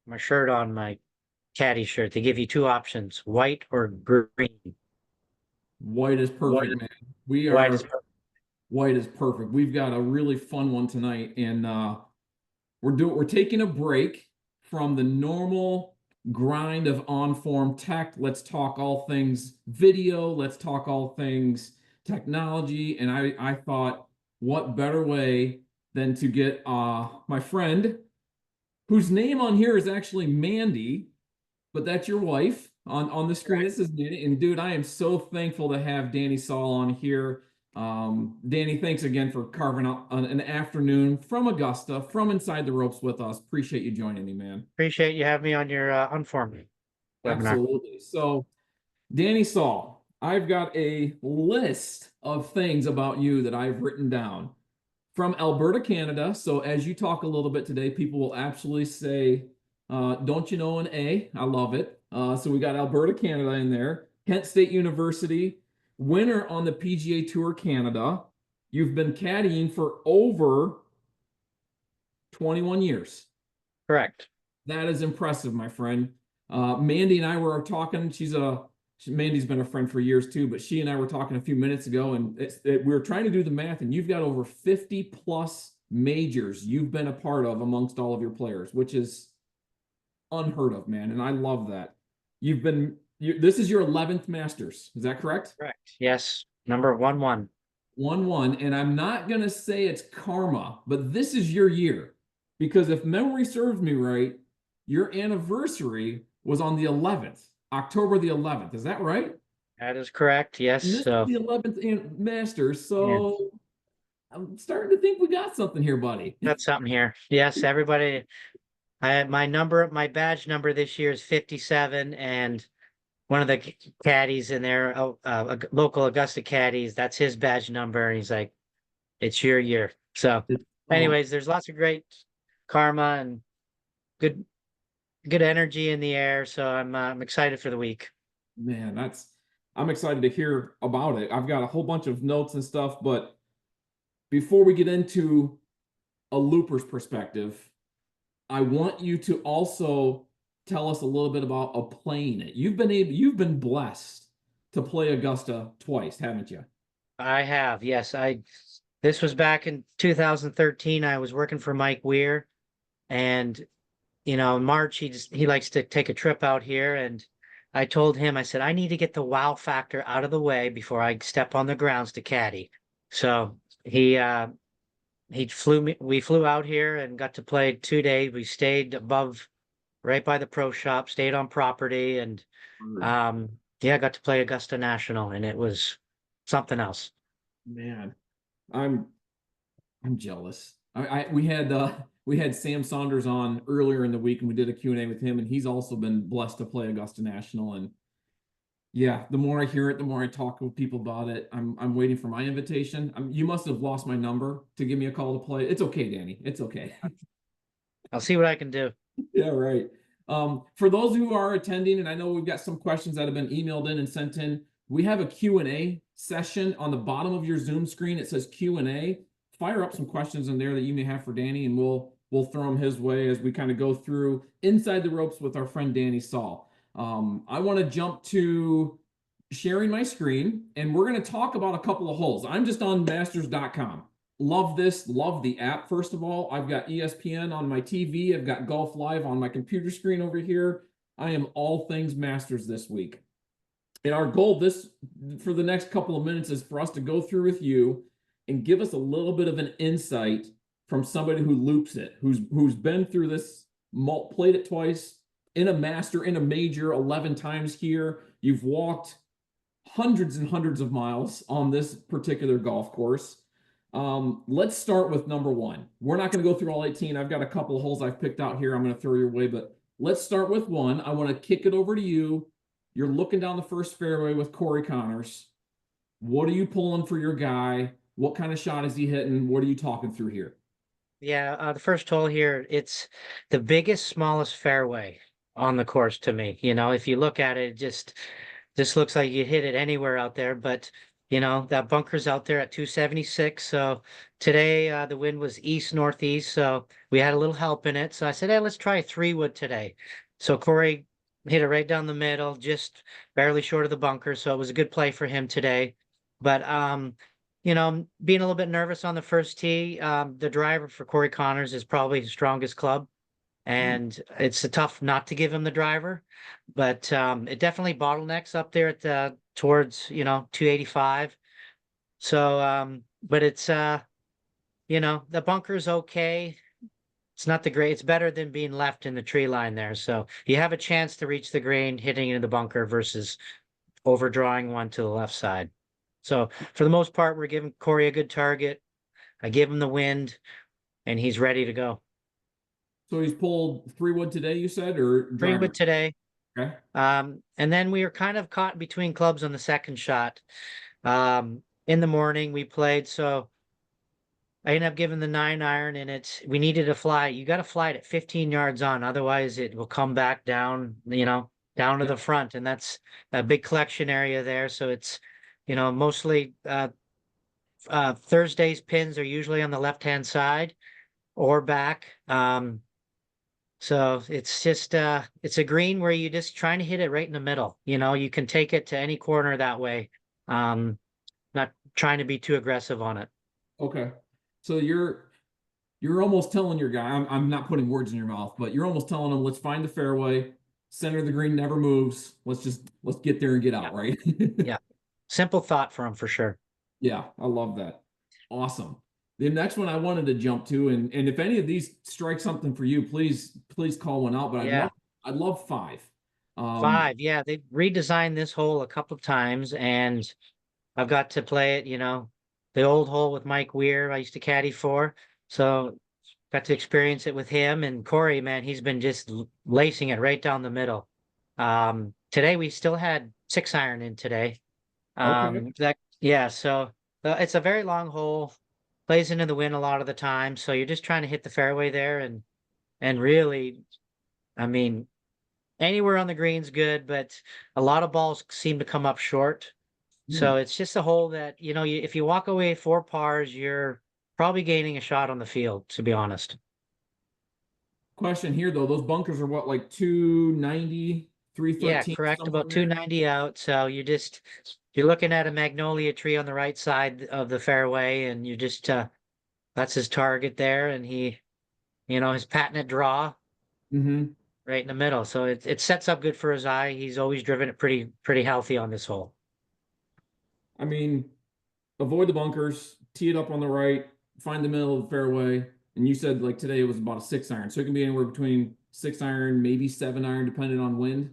my shirt on, my caddy shirt. They give you two options, white or green. White is White, perfect, man. We white is are White is perfect. We've got a really fun one tonight, and we're taking a break from the normal grind of on-form tech. Let's talk all things video. Let's talk all things technology. And I thought, what better way than to get my friend, whose name on here is actually Mandy, but that's your wife on the screen. This is Danny. And dude, I am so thankful to have Danny Sahl on here. Danny, thanks again for carving out an afternoon from Augusta, from inside the ropes with us. Appreciate you joining me, man. appreciate you having me on your Onform webinar. Absolutely. So, Danny Sahl, I've got a list of things about you that I've written down from Alberta, Canada. So, as you talk a little bit today, people will absolutely say, don't you know an A? I love it. So, we got Alberta, Canada in there, Kent State University, winner on the PGA Tour Canada. You've been caddying for over 21 years. Correct. That is impressive, my friend. Mandy and I were talking. Mandy's been a friend for years too, but she and I were talking a few minutes ago, and we were trying to do the math, and you've got over 50 plus majors you've been a part of amongst all of your players, which is unheard of, man. And I love that. This is your 11th Masters. Is that correct? Correct. Yes. Number 1-1. 1-1. And I'm not going to say it's karma, but this is your year. Because if memory serves me right, your anniversary was on the 11th, October the 11th. Is that right? That is correct. Yes. And this is So the 11th Masters. yeah, So I'm starting to think we got something here, buddy. that's something here. Yes, everybody. My badge number this year is 57, and one of the caddies in there, local Augusta caddies, that's his badge number, and he's like, "It's your year." So, Oh, anyways, there's lots of great karma and good good energy in the air. So I'm excited for the week. man, I'm excited to hear about it. I've got a whole bunch of notes and stuff, but before we get into a looper's perspective, I want you to also tell us a little bit about playing it. You've been blessed to play Augusta twice, haven't you? I have, yes. This was back in 2013. I was working for Mike Weir, and in March he likes to take a trip out here, and I told him, I said, I need to get the wow factor out of the way before I step on the grounds to caddy. So we flew out here and got to play 2 days. We stayed above right by the pro shop, stayed on property, and yeah, got to play Augusta National, and it was something else. Man, I'm I'm jealous. We had Sam Saunders on earlier in the week, and we did a Q&A with him, and he's also been blessed to play Augusta National. And yeah, the more I hear it, the more I talk with people about it. I'm waiting for my invitation. You must have lost my number to give me a call to play. It's okay, Danny. It's okay. I'll see what I can do. Yeah, right. For those who are attending, and I know we've got some questions that have been emailed in and sent in, we have a Q&A session on the bottom of your Zoom screen. It says Q&A. Fire up some questions in there that you may have for Danny, and we'll throw them his way as we kind of go through inside the ropes with our friend Danny Sahl. I want to jump to sharing my screen, and we're going to talk about a couple of holes. I'm just on masters.com. Love this. Love the app. First of all, I've got ESPN on my TV. I've got Golf Live on my computer screen over here. I am all things Masters this week. And our goal for the next couple of minutes is for us to go through with you and give us a little bit of an insight from somebody who loops it, who's been through this, played it twice, in a master, in a major, 11 times here. You've walked hundreds and hundreds of miles on this particular golf course. Let's start with number one. We're not going to go through all 18. I've got a couple of holes I've picked out here I'm going to throw your way, but let's start with one. I want to kick it over to you. You're looking down the first fairway with Corey Connors. What are you pulling for your guy? What kind of shot is he hitting? What are you talking through here? Yeah, the first hole here, it's the biggest, smallest fairway on the course to me. If you look at it, it just looks like you hit it anywhere out there. But You know, that bunker's out there at 276. So today the wind was east northeast, so we had a little help in it. So I said, hey, let's try 3 wood today. So Corey hit it right down the middle, just barely short of the bunker. So it was a good play for him today. But you know, being a little bit nervous on the first tee. The driver for Corey Connors is probably his strongest club, Hmm. and it's a tough not to give him the driver, but it definitely bottlenecks up there at the towards 285. So but it's the bunker's okay. It's not the great. It's better than being left in the tree line there. So you have a chance to reach the green hitting into the bunker versus overdrawing one to the left side. So for the most part, we're giving Corey a good target. I give him the wind, and he's ready to go. So he's pulled 3 wood today, you said, or Three driver? wood today. Okay. And then we were kind of caught between clubs on the second shot. In the morning we played, so I ended up giving the 9 iron, and we needed to fly. You got to fly it at 15 yards on, otherwise it will come back down, down to Yeah. the front, and that's a big collection area there. So it's, mostly Thursday's pins are usually on the left-hand side or back. So it's just it's a green where you just trying to hit it right in the middle. You can take it to any corner that way. Not trying to be too aggressive on it. Okay. So you're almost telling your guy, I'm not putting words in your mouth, but you're almost telling him, let's find the fairway, center of the green never moves. Let's get there and get Yeah. out, right? Yeah. Simple thought for him for sure. Yeah, I love that. Awesome. The next one I wanted to jump to, and if any of these strike something for you, please call one out. But Yeah. I'd love five. Um, 5. Yeah. They redesigned this hole a couple of times, and I've got to play it, the old hole with Mike Weir, I used to caddy for. So got to experience it with him and Corey, man, he's been just lacing it right down the middle. Today we still had 6 iron in today. okay. Yeah, so it's a very long hole, plays into the wind a lot of the time. So you're just trying to hit the fairway there, and really, I mean, anywhere on the green's good, but a lot of balls seem to come up short. Hmm. So it's just a hole that, if you walk away 4 pars, you're probably gaining a shot on the field, to be honest. Question here though, those bunkers are what, like 290, Yeah, 313, correct. somewhere About in there? 290 out. So you're looking at a magnolia tree on the right side of the fairway, and you just that's his target there, and his patented draw Mm-hmm. right in the middle. So it sets up good for his eye. He's always driven it pretty healthy on this hole. I mean, avoid the bunkers, tee it up on the right, find the middle of the fairway. And you said like today it was about a 6 iron. So it can be anywhere between 6 iron, maybe 7 iron, depending on wind.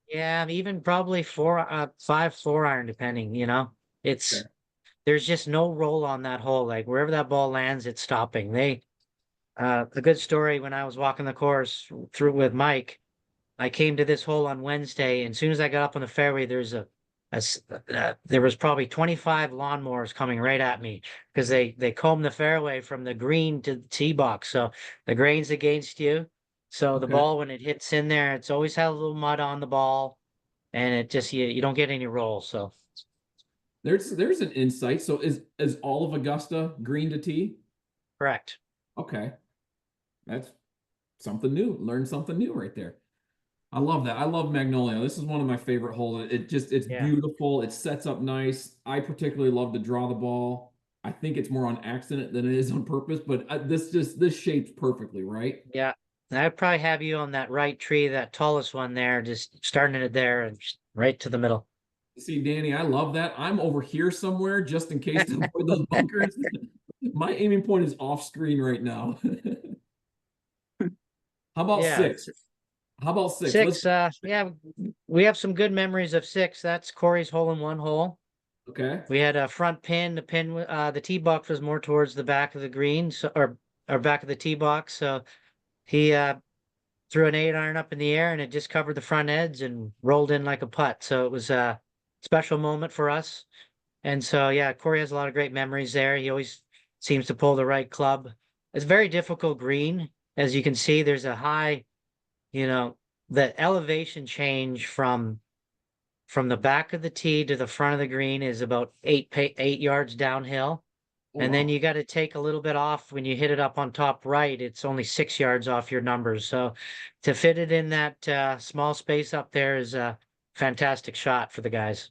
Yeah, even probably 5 4 iron, depending, Okay. it's there's just no roll on that hole. Like wherever that ball lands, it's stopping. A good story when I was walking the course through with Mike. I came to this hole on Wednesday, and as soon as I got up on the fairway, there was probably 25 lawnmowers coming right at me because they comb the fairway from the green to the tee box. So the grain's against you. So the Okay. ball, when it hits in there, it's always had a little mud on the ball, and it just you don't get any roll. So There's an insight. So is all of Augusta green to tee? correct. Okay. That's something new. Learn something new right there. I love that. I love Magnolia. This is one of my favorite holes. It's Yeah. beautiful. It sets up nice. I particularly love to draw the ball. I think it's more on accident than it is on purpose, but this shapes perfectly, right? Yeah. I'd probably have you on that right tree, that tallest one there, just starting it there and just right to the middle. See, Danny, I love that. I'm over here somewhere just in case to avoid those bunkers. My aiming point is off screen right now. How about Yeah. six? How about six? Let's 6, yeah, we have some good memories of 6. That's Corey's hole in one hole. okay. We had a front pin. The tee box was more towards the back of the green, so or back of the tee box. So he threw an 8 iron up in the air, and it just covered the front edge and rolled in like a putt. So it was a special moment for us. And so, yeah, Corey has a lot of great memories there. He always seems to pull the right club. It's very difficult green. As you can see, there's a high, you know, the elevation change from from the back of the tee to the front of the green is about 8 yards downhill. Oh, And then wow. you got to take a little bit off when you hit it up on top right. It's only 6 yards off your numbers. So to fit it in that small space up there is a fantastic shot for the guys.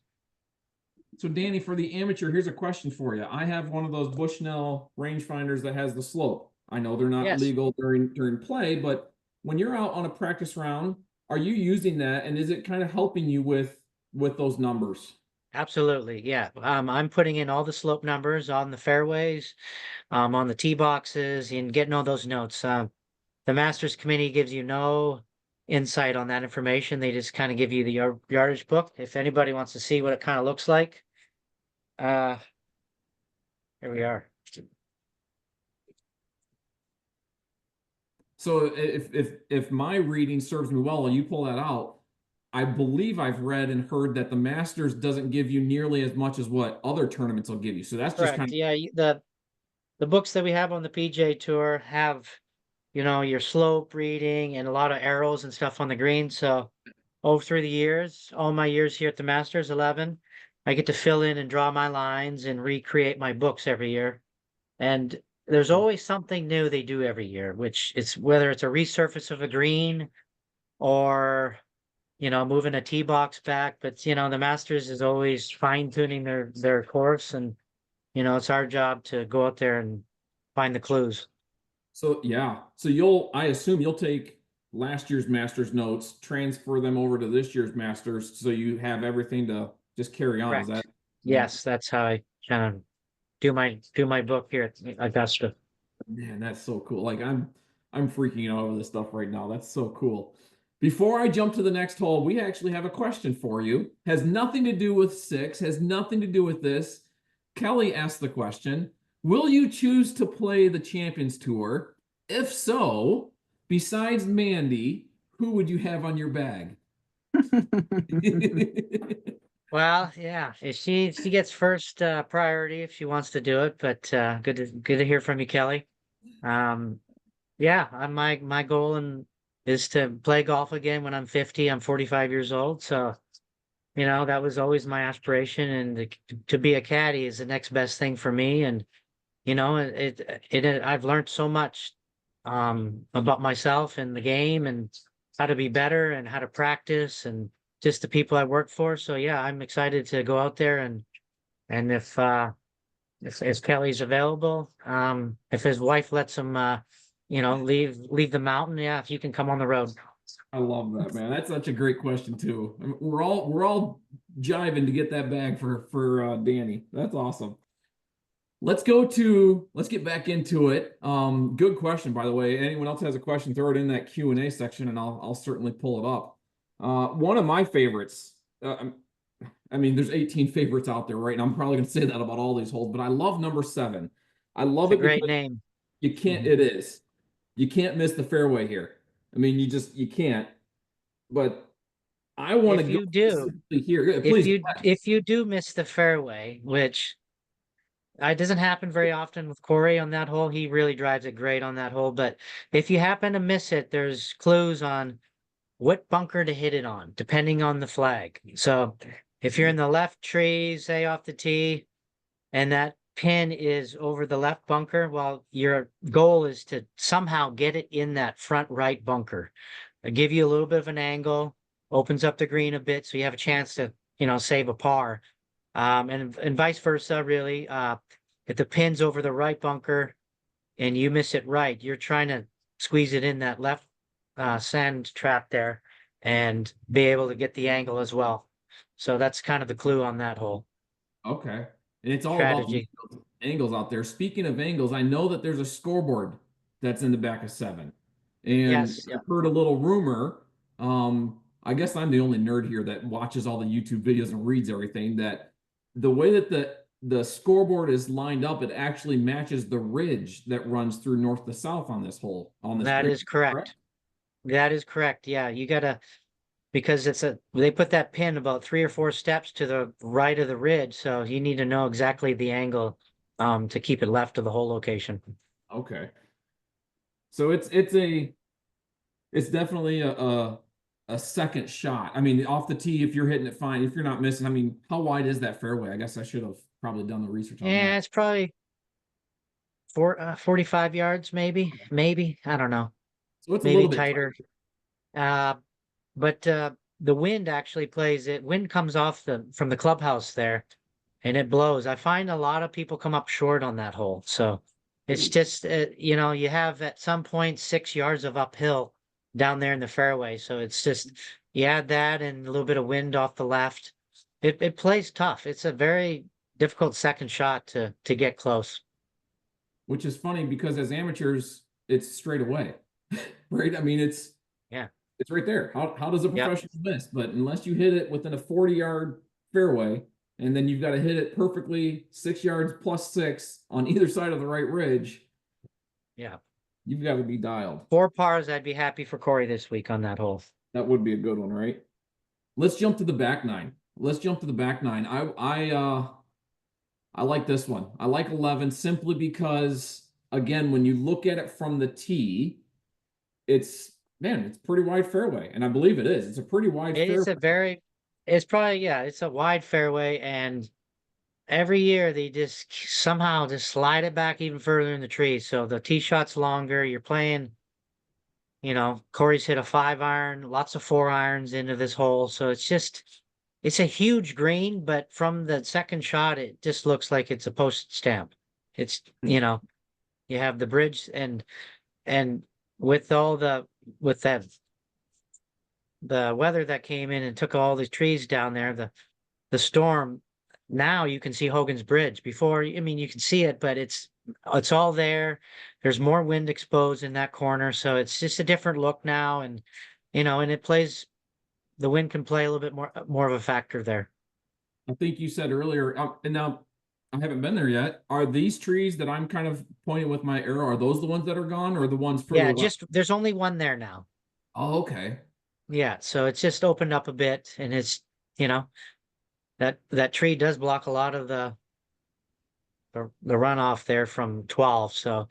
So Danny, for the amateur, here's a question for you. I have one of those Bushnell rangefinders that has the slope. I know they're not Yes, legal during play, but when you're out on a practice round, are you using that, and is it kind of helping you with those numbers? absolutely. Yeah. I'm putting in all the slope numbers on the fairways, on the tee boxes, and getting all those notes. The Masters Committee gives you no insight on that information. They just kind of give you the yardage book. If anybody wants to see what it kind of looks like, uh, here we are. So if my reading serves me well, and you pull that out, I believe I've read and heard that the Masters doesn't give you nearly as much as what other tournaments will give you. So that's just Correct. kind of Yeah, the books that we have on the PJ Tour have, your slope reading and a lot of arrows and stuff on the green. So over through the years, all my years here at the Masters 11, I get to fill in and draw my lines and recreate my books every year. And there's always something new they do every year, which is whether it's a resurface of a green or, moving a tee box back. But, the Masters is always fine tuning their course. And, it's our job to go out there and find the clues. so yeah. So I assume you'll take last year's Masters notes, transfer them over to this year's Masters, so you have everything to just carry on. Is that Correct. yeah? Yes, that's how I kind of do my book here at Augusta. Man, that's so cool. Like I'm freaking out over this stuff right now. That's so cool. Before I jump to the next hole, we actually have a question for you. Has nothing to do with six, has nothing to do with this. Kelly asked the question, will you choose to play the Champions Tour? If so, besides Mandy, who would you have on your bag? Well, yeah, if she gets first priority if she wants to do it, but good to hear from you, Kelly. Um, yeah, my goal is to play golf again when I'm 50. I'm 45 years old, so that was always my aspiration, and to be a caddy is the next best thing for me. And I've learned so much about myself and the game and how to be better and how to practice and just the people I work for. So yeah, I'm excited to go out there and if Kelly's available, if his wife lets him leave the mountain, yeah, if you can come on the road. I love that, man. That's such a great question too. I mean, we're all jiving to get that bag for Danny. That's awesome. Let's get back into it. Good question, by the way. Anyone else has a question, throw it in that Q&A section and I'll certainly pull it up. One of my favorites, I mean, there's 18 favorites out there, right? And I'm probably gonna say that about all these holes, but I love number 7. I It's love a it great because name. it is. You can't miss the fairway here. I mean, you can't. But I want to If go you do, specifically here. Yeah, if please go you ahead. if you do miss the fairway, which it doesn't happen very often with Corey on that hole, he really drives it great on that hole. But if you happen to miss it, there's clues on what bunker to hit it on, depending on the flag. So if you're in the left tree, say off the tee, and that pin is over the left bunker, well, your goal is to somehow get it in that front right bunker. Give you a little bit of an angle, opens up the green a bit, so you have a chance to, save a par. And vice versa, really. If the pin's over the right bunker and you miss it right, you're trying to squeeze it in that left sand trap there and be able to get the angle as well. So that's kind of the clue on that whole Okay. And it's all about the strategy. angles out there. Speaking of angles, I know that there's a scoreboard that's in the back of 7. And Yes, yeah, I've heard a little rumor. I guess I'm the only nerd here that watches all the YouTube videos and reads everything, that the way that the scoreboard is lined up, it actually matches the ridge that runs through north to south on this hole, on this that green. is Correct? correct. That is correct. Yeah, you gotta because they put that pin about 3 or 4 steps to the right of the ridge, so you need to know exactly the angle to keep it left of the whole location. Okay. So it's definitely a a second shot. I mean, off the tee, if you're hitting it fine, if you're not missing, I mean, how wide is that fairway? I guess I should have probably done the research on Yeah, that. it's probably 45 yards, maybe. I don't know. So it's a Maybe little bit tighter. tighter. Uh, but the wind actually plays it. Wind comes off from the clubhouse there, and it blows. I find a lot of people come up short on that hole. So it's Ooh, just you have at some point 6 yards of uphill down there in the fairway. So it's just you add that and a little bit of wind off the left. It plays tough. It's a very difficult second shot to get close. which is funny because as amateurs, it's straight away, right? I mean, Yeah. it's right there. How does a Yep. professional miss? But unless you hit it within a 40-yard fairway, and then you've got to hit it perfectly 6 yards plus six on either side of the right ridge, Yeah. you've got to be dialed. 4 pars, I'd be happy for Corey this week on that hole. That would be a good one, right? Let's jump to the back nine. Let's jump to the back nine. I like this one. I like 11 simply because again, when you look at it from the tee, it's man, it's pretty wide fairway, and I believe it is. It's a pretty wide It is fairway. it's probably, yeah, it's a wide fairway, and every year they just somehow just slide it back even further in the trees. So the tee shot's longer. You're playing, Corey's hit a 5 iron, lots of 4 irons into this hole. So it's a huge green, but from the second shot, it just looks like it's a post stamp. It's, you have the bridge and with with the weather that came in and took all the trees down there, the storm, now you can see Hogan's Bridge. Before, I mean, you can see it, but it's all there. There's more wind exposed in that corner, so it's just a different look now, and and it plays. The wind can play a little bit more of a factor there. I think you said earlier, and now I haven't been there yet. Are these trees that I'm kind of pointing with my arrow, are those the ones that are gone or the ones Yeah, further left? just there's only one there now. Oh, okay. Yeah, so it's just opened up a bit, and it's you know that tree does block a lot of the runoff there from 12. So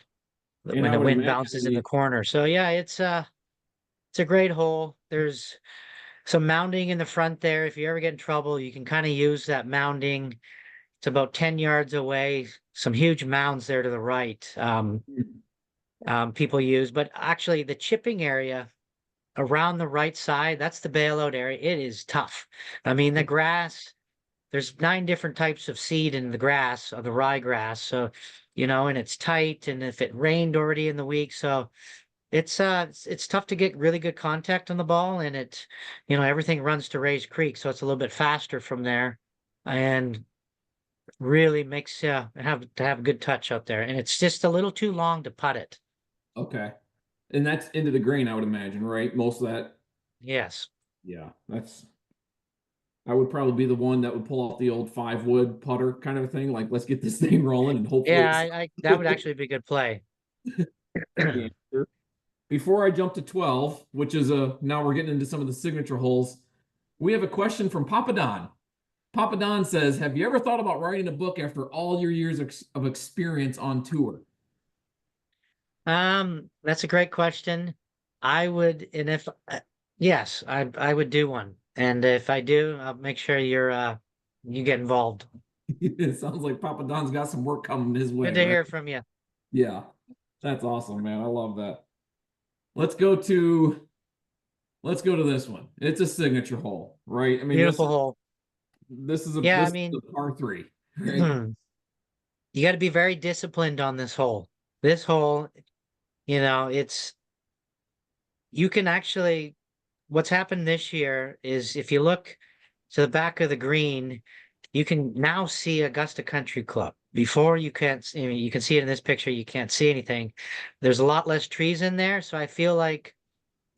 And when I the would wind imagine bounces in the corner. So yeah, it's a great hole. There's some mounding in the front there. If you ever get in trouble, you can kind of use that mounding. It's about 10 yards away. Some huge mounds there to the right. People use, but actually the chipping area around the right side, that's the bailout area. It is tough. I mean, the grass, there's 9 different types of seed in the grass, of the ryegrass. So, and it's tight. And if it rained already in the week, so it's tough to get really good contact on the ball, and everything runs to Rays Creek, so it's a little bit faster from there, and really makes have a good touch out there, and it's just a little too long to putt it. Okay. And that's into the green, I would imagine, right? Most of that. Yes. Yeah, I would probably be the one that would pull out the old 5 wood putter kind of thing. Like, let's get this thing rolling and hopefully Yeah, it's I that would actually be a good play. the answer. Before I jump to 12, which is now we're getting into some of the signature holes, we have a question from Papa Don. Papa Don says, have you ever thought about writing a book after all your years of experience on tour? That's a great question. I would, and if yes, I would do one, and if I do, I'll make sure you get involved. It sounds like Papa Don's got some work coming his Good way, to right? hear from you. Yeah, that's awesome, man. I love that. Let's go to let's go to this one. It's a signature hole, right? I mean, Beautiful hole. Yeah, I this is mean, a par three, right? you got to be very disciplined on this hole. This hole, it's you can actually what's happened this year is if you look to the back of the green, you can now see Augusta Country Club. Before you can't, you can see it in this picture, you can't see anything. There's a lot less trees in there, so I feel like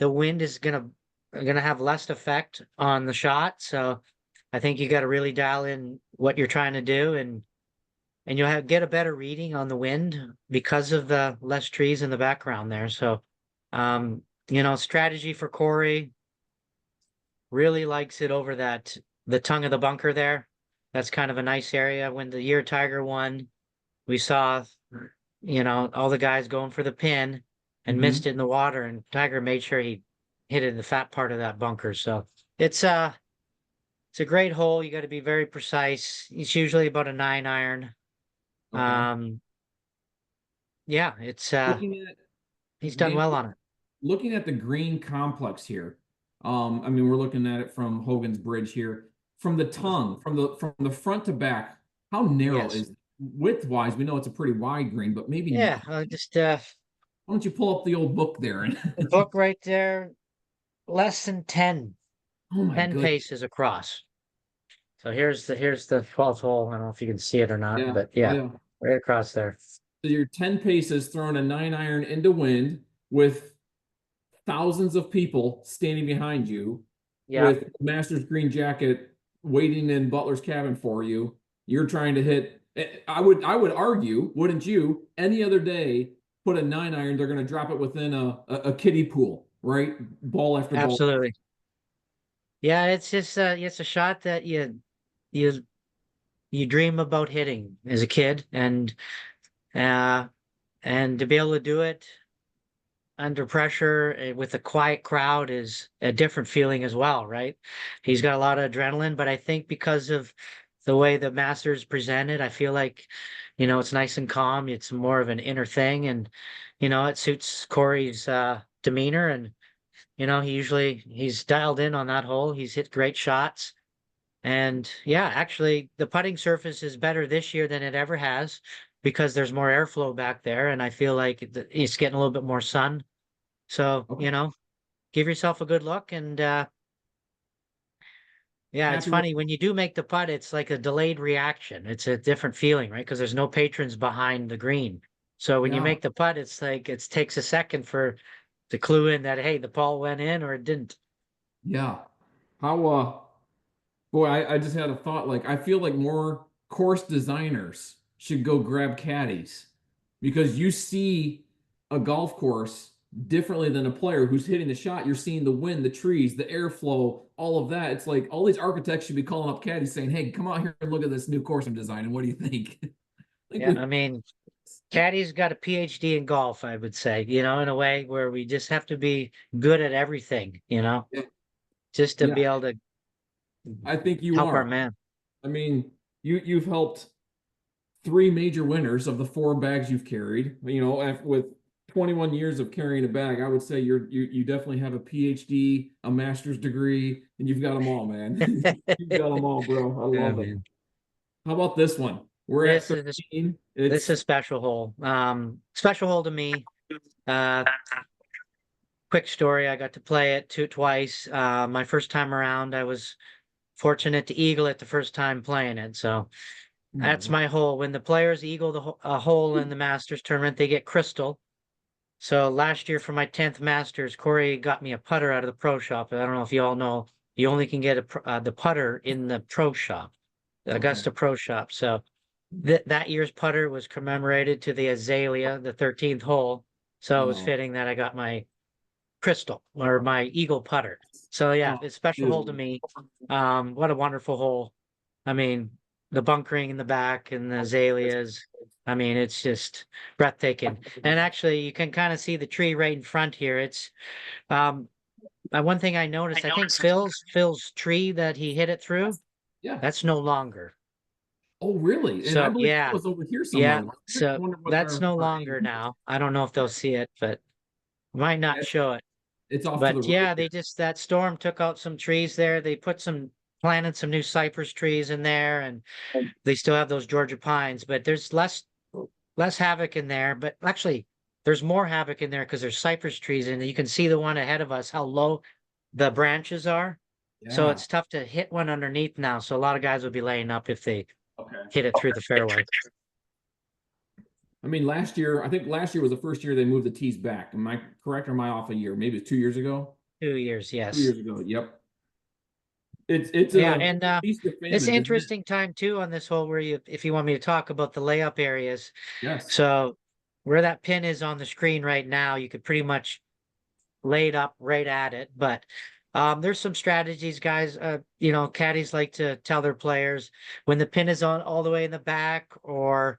the wind is gonna have less effect on the shot. So I think you got to really dial in what you're trying to do, and you'll get a better reading on the wind because of the less trees in the background there. So, strategy for Corey really likes it over the tongue of the bunker there. That's kind of a nice area. When the year Tiger won, we saw, all the guys going for the pin and Mhm. missed it in the water, and Tiger made sure he hit it in the fat part of that bunker. So it's a great hole. You got to be very precise. It's usually about a 9 iron. Okay. Um, yeah, it's Looking at he's done Dave, well on it. looking at the green complex here. I mean, we're looking at it from Hogan's Bridge here. From the tongue, from the front to back, how narrow Yes. is width wise? We know it's a pretty wide green, but maybe Yeah, just why don't you pull up the old book there? And the book right there, less than 10, oh my 10 goodness. paces across. So here's the 12th hole. I don't know if you can see it or not, Yeah. but Oh yeah, yeah. right across there. So you're 10 paces throwing a 9 iron into wind with thousands of people standing behind you Yeah, with Master's green jacket waiting in Butler's cabin for you. You're trying to hit. I would argue, wouldn't you? Any other day, put a 9 iron, they're going to drop it within a kiddie pool, right? Ball after ball. absolutely. Yeah, it's just it's a shot that you you dream about hitting as a kid, uh and to be able to do it under pressure with a quiet crowd is a different feeling as well, right? He's got a lot of adrenaline, but I think because of the way the Masters presented, I feel like, it's nice and calm. It's more of an inner thing, and it suits Corey's demeanor, and he's dialed in on that hole. He's hit great shots. And yeah, actually, the putting surface is better this year than it ever has because there's more airflow back there, and I feel like it's getting a little bit more sun. So, Okay. give yourself a good look. And yeah, it's Happy with funny when you do make the putt, it's like a delayed reaction. It's a different feeling, right? Because there's no patrons behind the green. So when you yeah, make the putt, it's like it takes a second for to clue in that hey, the ball went in or it didn't. yeah. How boy, I just had a thought. Like, I feel like more course designers should go grab caddies because you see a golf course differently than a player who's hitting the shot. You're seeing the wind, the trees, the airflow, all of that. It's like all these architects should be calling up caddies saying, "Hey, come out here and look at this new course I'm designing. What do you think?" I think Yeah, we, I mean, Caddy's got a PhD in golf, I would say, in a way where we just have to be good at everything, yeah, just to yeah, be able to I think you help our are. man. I mean, you've helped three major winners of the four bags you've carried. With 21 years of carrying a bag, I would say you definitely have a PhD, a master's degree, and you've got them all, man. You've got them all, bro. I Yeah, love it. man. How about this one? We're at This is 13. this It's is special hole. Special hole to me. Uh, quick story. I got to play it twice. My first time around, I was fortunate to eagle it the first time playing it. So that's oh, my hole. When the players eagle a hole in the Masters tournament, they get crystal. So last year for my 10th Masters, Corey got me a putter out of the pro shop. I don't know if you all know, you only can get the putter in the pro shop, the okay. Augusta pro shop. So that year's putter was commemorated to the azalea, the 13th hole. So it was Oh, fitting that I got my crystal or my eagle putter. So yeah, oh, it's a special hole to beautiful. me. What a wonderful hole. I mean, the bunkering in the back and the azaleas. I mean, it's just breathtaking. And actually, you can kind of see the tree right in front here. It's um one thing I noticed, I think Phil's tree that he hit it through, Yeah. that's no longer. Oh, really? And I So believe it yeah, was over here yeah. somewhere. I So wonder what that's no our longer aim. now. I don't know if they'll see it, but might Yeah, not show it. it's off to the But right yeah, there. that storm took out some trees there. They planted some new cypress trees in there, and they still have those Georgia pines, but there's less havoc in there. But actually, there's more havoc in there because there's cypress trees, and you can see the one ahead of us, how low the branches are. So Yeah. it's tough to hit one underneath now. So a lot of guys will be laying up if they Okay. hit it through the fairway. I mean, I think last year was the first year they moved the tees back. Am I correct or am I off a year? Maybe it's 2 years ago. 2 years, Two yes. years ago. Yep. It's Yeah, a and feast of it's famine, isn't it? interesting time too on this hole where if you want me to talk about the layup areas. Yes. So where that pin is on the screen right now, you could pretty much lay it up right at it. But there's some strategies, guys. Caddies like to tell their players when the pin is on all the way in the back or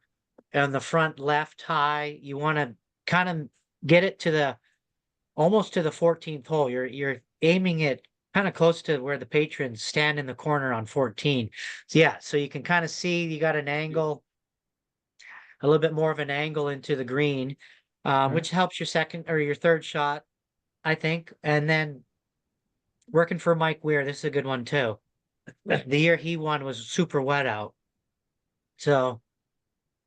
on the front left high, you want to kind of get it to almost to the 14th hole. You're aiming it kind of close to where the patrons stand in the corner on 14. So yeah, so you can kind of see you got an angle, a little bit more of an angle into the green, Okay. which helps your second or your third shot, I think. And then working for Mike Weir, this is a good one too. The year he won was super wet out. So,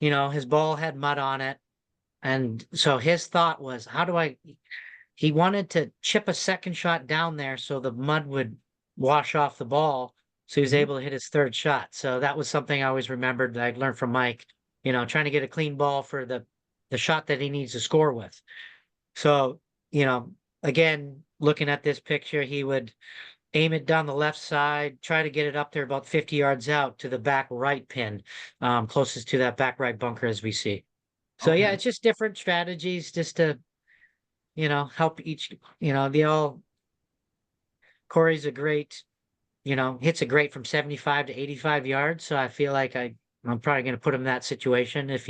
his ball had mud on it. And so his thought was, he wanted to chip a second shot down there so the mud would wash off the ball. So he was Mhm. able to hit his third shot. So that was something I always remembered that I learned from Mike, trying to get a clean ball for the shot that he needs to score with. So, you know, again, looking at this picture, he would aim it down the left side, try to get it up there about 50 yards out to the back right pin, closest to that back right bunker as we see. So yeah, Okay. it's just different strategies just to, help each, they all, Corey's a great, hits a great from 75 to 85 yards. So I feel like I'm probably going to put him in that situation if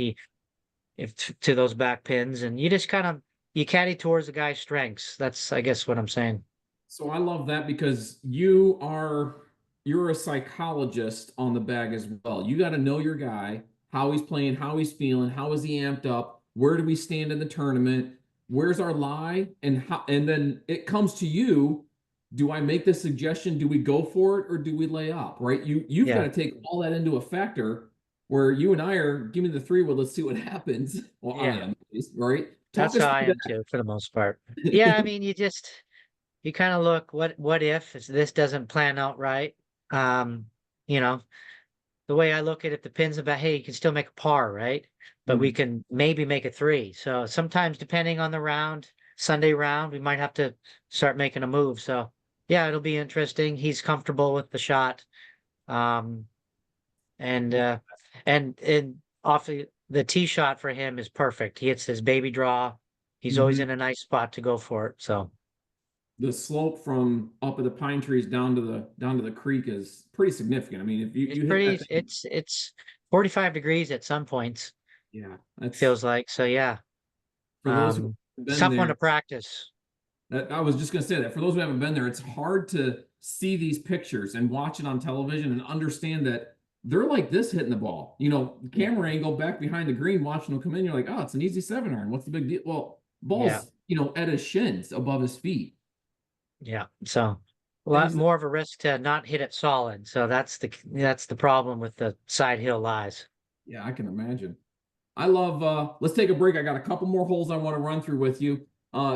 to those back pins, and you just kind of, you caddy towards the guy's strengths. That's, I guess, what I'm saying. So I love that because you're a psychologist on the bag as well. You got to know your guy, how he's playing, how he's feeling, how is he amped up, where do we stand in the tournament, where's our lie, and then it comes to you. Do I make the suggestion? Do we go for it or do we lay up? Right? You've got Yeah. to take all that into a factor. Where you and I are, give me the three. Well, let's see what happens. Well, I Yeah. am, at least, right? Talk That's us how I through am too, for the most part. Yeah, I that. mean, you kind of look, what if this doesn't plan out right? Um, you know, the way I look at it, the pins about, hey, you can still make a par, right? But we Mm. can maybe make a three. So sometimes depending on the round, Sunday round, we might have to start making a move. So yeah, it'll be interesting. He's comfortable with the shot. Um, and and off the tee shot for him is perfect. He hits his baby draw. He's always in Mhm. a nice spot to go for it. So The slope from up at the pine trees down to the creek is pretty significant. I mean, if you it's you hit pretty. that thing, It's 45 degrees at some points. yeah, that's Feels like so. Yeah. for those who haven't It's been tough one there. to practice. That I was just gonna say that for those who haven't been there, it's hard to see these pictures and watch it on television and understand that they're like this hitting the ball. Yeah. Camera angle back behind the green, watching them come in. You're like, oh, it's an easy 7 iron. What's the big deal? Well, Yeah. ball's at his shins above his feet. Yeah. So a lot Things that more of a risk to not hit it solid. So that's the problem with the side hill lies. Yeah, I can imagine. I love let's take a break. I got a couple more holes I want to run through with you.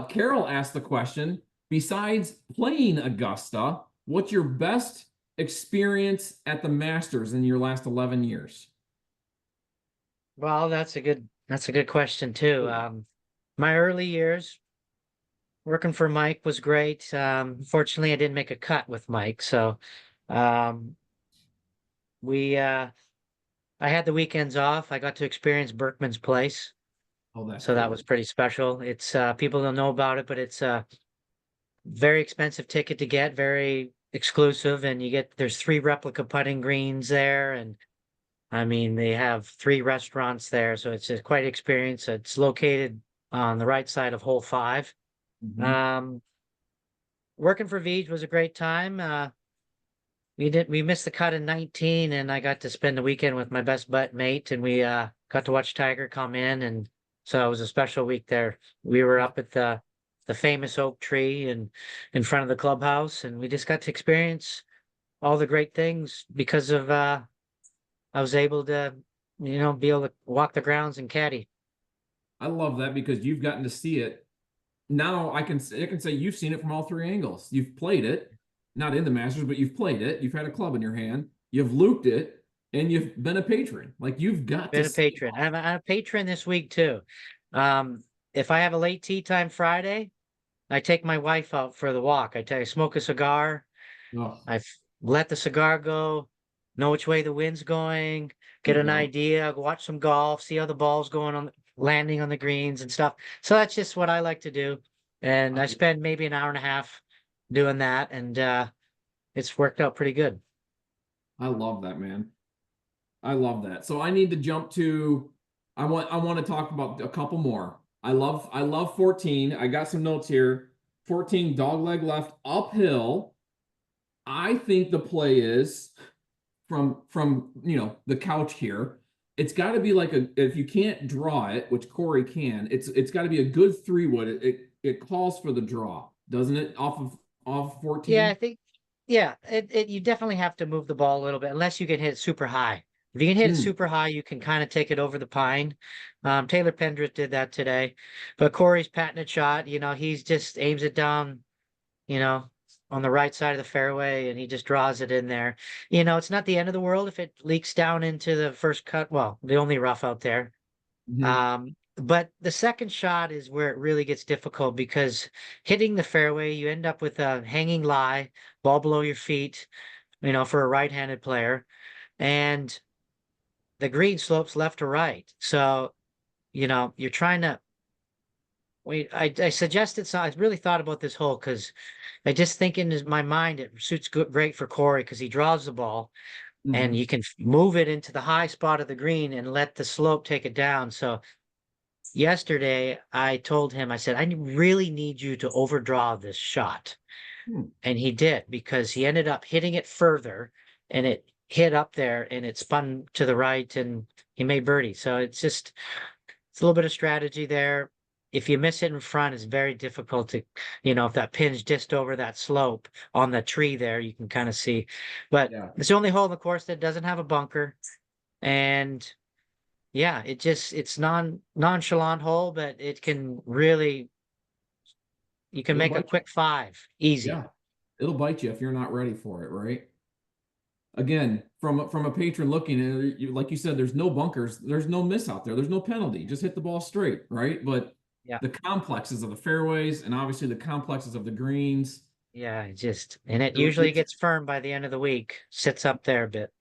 Carol asked the question, besides playing Augusta, what's your best experience at the Masters in your last 11 years? Well, that's a good question too. My early years working for Mike was great. Fortunately, I didn't make a cut with Mike, so um, we I had the weekends off. I got to experience Berkman's place, Oh, that's so that cool. was pretty special. It's people don't know about it, but it's a very expensive ticket to get, very exclusive, and there's three replica putting greens there, and I mean they have three restaurants there, so it's a quite experience. It's located on the right side of hole 5. Mhm. Um, Working for Veej was a great time. We missed the cut in 19, and I got to spend the weekend with my best butt mate, and we got to watch Tiger come in, and so it was a special week there. We were up at the famous oak tree and in front of the clubhouse, and we just got to experience all the great things because of I was able to, be able to walk the grounds and caddy. I love that because you've gotten to see it. Now I can say you've seen it from all three angles. You've played it, not in the Masters, but you've played it. You've had a club in your hand. You've looped it, and you've been a patron. Like you've got to Been a see it patron. I'm a patron this week too. If I have a late tea time Friday, I take my wife out for the walk. I smoke a cigar. all. Oh, Let the cigar go, know which way the wind's going, there get you an go. idea, watch some golf, see how the ball's going landing on the greens and stuff. So that's just what I like to do. And I spend maybe an hour and a half doing that, and it's worked out pretty good. I love that, man. I love that. So I need to jump to I want to talk about a couple more. I love 14. I got some notes here. 14 dog leg left uphill. I think the play is from the couch here. It's got to be like if you can't draw it, which Corey can, it's got to be a good 3 wood. It calls for the draw, doesn't it? Off Yeah, I 14. think, yeah, you definitely have to move the ball a little bit unless you can hit it super high. If you can hit it Hmm. super high, you can kind of take it over the pine. Taylor Pendrith did that today, but Corey's patented shot, he's just aims it down, you know, on the right side of the fairway and he just draws it in there. It's not the end of the world if it leaks down into the first cut. Well, the only rough out there. Hmm. But the second shot is where it really gets difficult because hitting the fairway, you end up with a hanging lie, ball below your feet, for a right-handed player, and the green slopes left to right. So, you're trying to wait. I suggested so I really thought about this hole because I just think in my mind it suits great for Corey because he draws the ball and Hmm. you can move it into the high spot of the green and let the slope take it down. So yesterday, I told him, I said, I really need you to overdraw this shot. Hmm. And he did because he ended up hitting it further and it hit up there and it spun to the right and he made birdie. So it's a little bit of strategy there. If you miss it in front, it's very difficult to, if that pin's just over that slope on the tree there, you can kind of see. But Yeah. it's the only hole in the course that doesn't have a bunker. And yeah, it's nonchalant hole, but it can really you can It'll make a bite you. quick five easy. Yeah. It'll bite you if you're not ready for it, right? Again, from a patron looking at it, like you said, there's no bunkers, there's no miss out there, there's no penalty. Just hit the ball straight, right? But Yeah, the complexes of the fairways and obviously the complexes of the greens, yeah, and it it, usually it's gets firm by the end of the week. Sits up there a bit.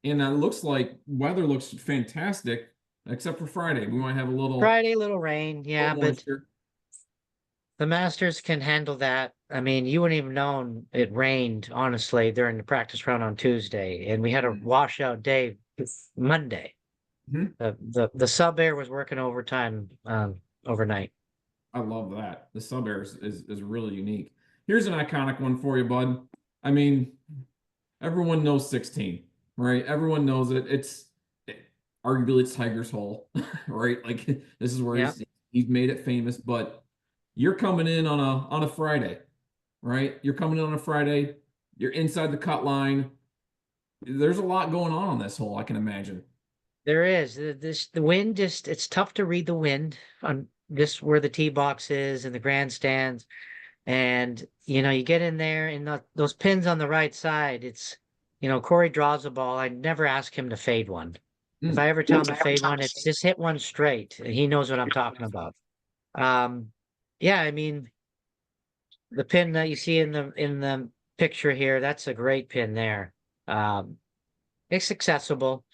and it looks like weather looks fantastic, except for Friday. We might have a Friday, little rain, yeah, little but moisture. the Masters can handle that. I mean, you wouldn't even known it rained, honestly, during the practice round on Tuesday, and we had a washout day Monday. Mhm. The sub air was working overtime overnight. I love that. The sub air is really unique. Here's an iconic one for you, bud. I mean, everyone knows 16, right? Everyone knows it. Arguably it's Tiger's hole, right? Like this is where Yeah. he's made it famous. But you're coming in on a Friday, right? You're coming in on a Friday. You're inside the cut line. There's a lot going on this hole, I can imagine. There is the wind just it's tough to read the wind on just where the tee box is and the grandstands. And you get in there and those pins on the right side, Corey draws a ball. I never ask him to fade one. If Mm. I ever tell him to fade one, it's just hit one straight. He knows what I'm talking about. Um, yeah, I mean the pin that you see in the picture here, that's a great pin there. Um, it's accessible.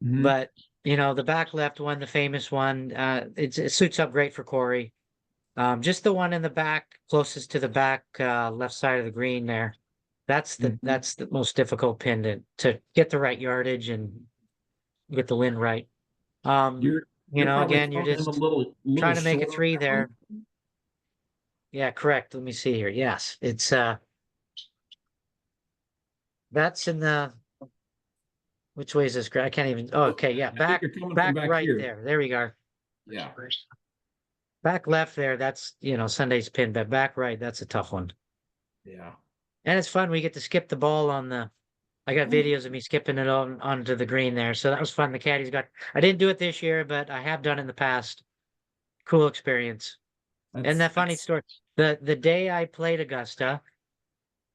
Hmm. But the back left one, the famous one, it suits up great for Corey. Just the one in the back, closest to the back left side of the green there. That's the Hmm. that's the most difficult pin to get the right yardage and get the wind right. Um, You're probably again, you're throwing him a just little trying to make a short on three that one. there. Yeah, correct. Let me see here. Yes, it's that's in the which way is this? I can't even. Oh, okay, yeah, I think back you're coming from back back right here. there. There we go. Yeah. Back left there, that's Sunday's pin, but back right, that's a tough one. Yeah. And it's fun. We get to skip the ball on the. I got videos of me skipping it onto the green there, so that was fun. The caddies got. I didn't do it this year, but I have done in the past. Cool experience. And That's that funny story. The day I played Augusta,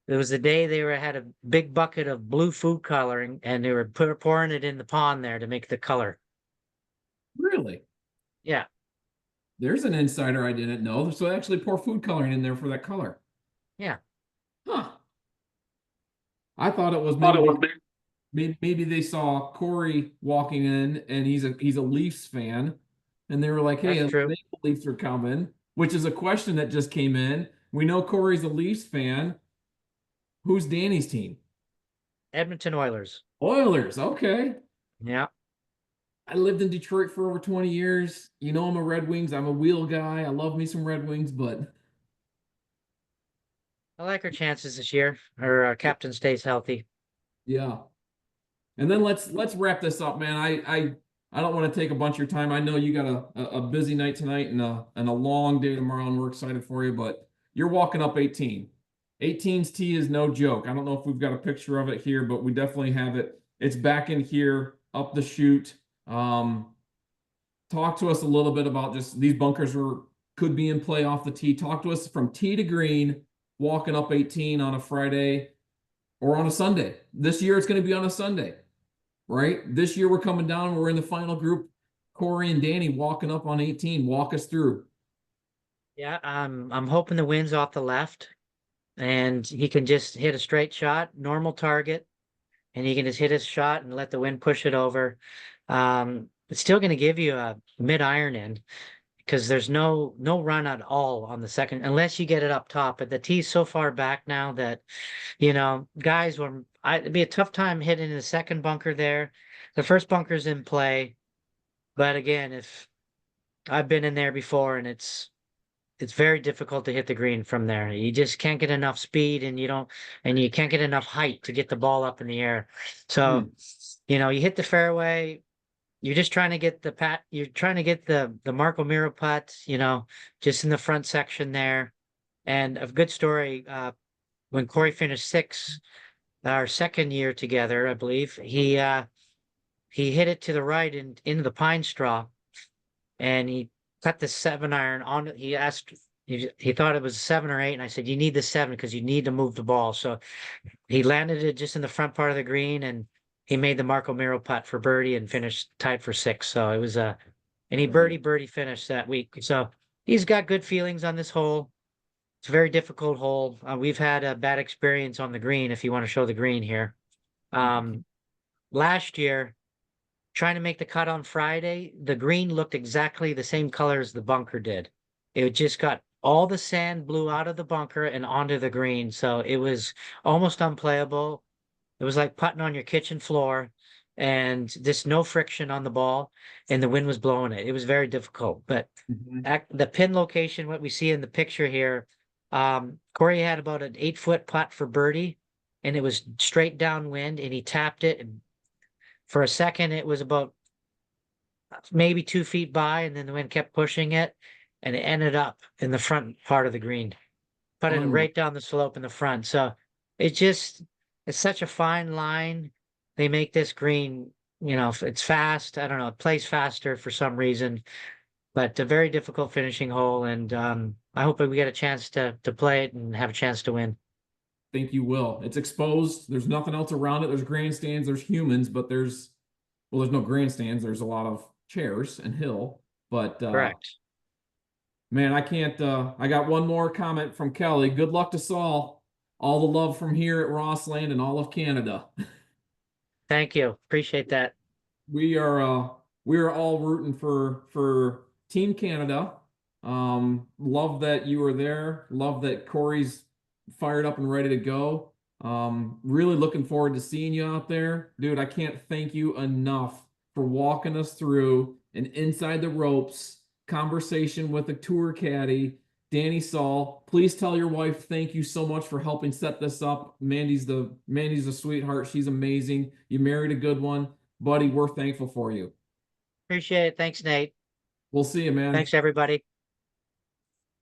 it was the day they had a big bucket of blue food coloring, and they were pouring it in the pond there to make the color. really. Yeah, There's an insider I didn't know. So they actually pour food coloring in there for that color. yeah. Huh. I thought it was Thought maybe it was because big. maybe they saw Corey walking in and he's a Leafs fan, and they were like, "Hey, That's the true. Maple Leafs are coming," which is a question that just came in. We know Corey's a Leafs fan. Who's Danny's team? Edmonton Oilers. Oilers. Okay. Yeah. I lived in Detroit for over 20 years. You know, I'm a Red Wings. I'm a wheel guy. I love me some Red Wings, but I like our chances this year. Our captain stays healthy. Yeah. And then let's wrap this up, man. I don't want to take a bunch of your time. I know you got a busy night tonight and a long day tomorrow, and we're excited for you, but you're walking up 18. 18's tee is no joke. I don't know if we've got a picture of it here, but we definitely have it. It's back in here, up the chute. Talk to us a little bit about just these bunkers could be in play off the tee. Talk to us from tee to green, walking up 18 on a Friday or on a Sunday. This year it's going to be on a Sunday, right? This year we're coming down. We're in the final group. Corey and Danny walking up on 18. Walk us through. Yeah, I'm hoping the wind's off the left and he can just hit a straight shot, normal target, and he can just hit his shot and let the wind push it over. It's still going to give you a mid iron in because there's no run at all on the second unless you get it up top. But the tee's so far back now that guys it'd be a tough time hitting the second bunker there. The first bunker's in play, but again, if I've been in there before and it's very difficult to hit the green from there. You just can't get enough speed and you can't get enough height to get the ball up in the air. So, you hit the fairway, you're just trying to get you're trying to get the Marco Miro putt, just in the front section there. And a good story, when Corey finished sixth, our second year together, I believe, he hit it to the right and into the pine straw and he cut the 7-iron on it. He asked, he thought it was a 7 or 8, and I said, "You need the 7 because you need to move the ball." So he landed it just in the front part of the green, and he made the Marco Miro putt for birdie and finished tied for 6th. So it was and he birdie finished that week. So he's got good feelings on this hole. It's a very difficult hole. We've had a bad experience on the green. If you want to show the green here, last year, trying to make the cut on Friday, the green looked exactly the same color as the bunker did. It just got all the sand blew out of the bunker and onto the green. So it was almost unplayable. It was like putting on your kitchen floor and just no friction on the ball and the wind was blowing it. It was very difficult. But the pin location, what we see in the picture here, Corey had about an 8-foot putt for birdie and it was straight downwind and he tapped it and for a second, it was about maybe 2 feet by, and then the wind kept pushing it, and it ended up in the front part of the green, put it right down the slope in the front. So it's such a fine line. They make this green, it's fast. I don't know, it plays faster for some reason, but a very difficult finishing hole. And I hope we get a chance to play it and have a chance to win. Think you will. It's exposed. There's nothing else around it. There's grandstands, there's humans, but there's no grandstands. There's a lot of chairs and hill. But Correct. man, I can't I got one more comment from Kelly. Good luck to Saul. All the love from here at Rossland and all of Canada. Thank you. Appreciate that. We are all rooting for Team Canada. Love that you were there. Love that Corey's fired up and ready to go. Really looking forward to seeing you out there. Dude, I can't thank you enough for walking us through an inside the ropes conversation with a tour caddy, Danny Sahl. Please tell your wife thank you so much for helping set this up. Mandy's a sweetheart. She's amazing. You married a good one. Buddy, we're thankful for you. Appreciate it. Thanks, Nate. We'll see you, man. Thanks, everybody.